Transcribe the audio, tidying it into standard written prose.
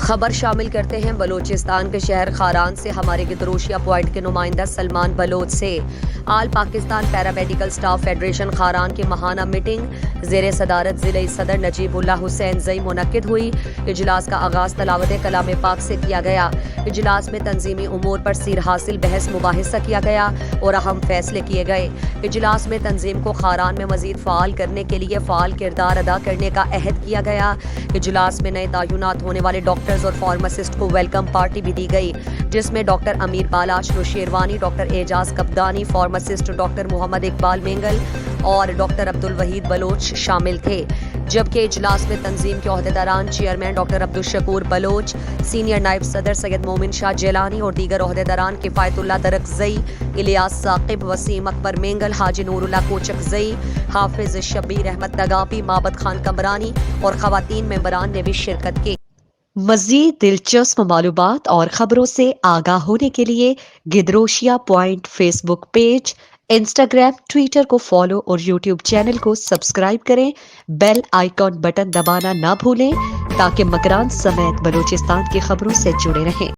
خبر شامل کرتے ہیں بلوچستان کے شہر خاران سے ہمارے گدروشیا پوائنٹ کے نمائندہ سلمان بلوچ سے۔ All Pakistan paramedical staff federation Kharan کی ماہانہ میٹنگ زیر صدارت ضلعی صدر نجیب اللہ حسین زئی منعقد ہوئی۔ اجلاس کا آغاز تلاوت کلام پاک سے کیا گیا۔ اجلاس میں تنظیمی امور پر سیر حاصل بحث مباحثہ کیا گیا اور اہم فیصلے کیے گئے۔ اجلاس میں تنظیم کو خاران میں مزید فعال کرنے کے لیے فعال کردار ادا کرنے کا عہد کیا گیا۔ اجلاس میں نئے تعینات ہونے والے ڈاکٹرز اور فارماسسٹ کو ویلکم پارٹی بھی دی گئی، جس میں ڈاکٹر امیر بالاش نوشیروانی، ڈاکٹر اعجاز کپدانی، فارماسسٹ ڈاکٹر محمد اقبال مینگل اور ڈاکٹر عبدالوحید بلوچ شامل تھے، جبکہ اجلاس میں تنظیم کے عہدیداران chairman doctor Abdul Shakoor Baloch, senior نائب صدر سید مومن شاہ جیلانی اور دیگر عہدیداران کفایت اللہ درگزئی، الیاس ثاقب، وسیم اکبر مینگل، حاجی نور اللہ کوچک زئی، حافظ شبیر احمد تگاپی، مابد خان کمرانی اور خواتین ممبران نے بھی شرکت کی۔ مزید دلچسپ معلومات اور خبروں سے آگاہ ہونے کے لیے Gedrosia point Facebook page, Instagram, Twitter کو فالو اور یوٹیوب چینل کو سبسکرائب کریں۔ بیل آئیکن بٹن دبانا نہ بھولیں تاکہ مکران سمیت بلوچستان کی خبروں سے جڑے رہیں۔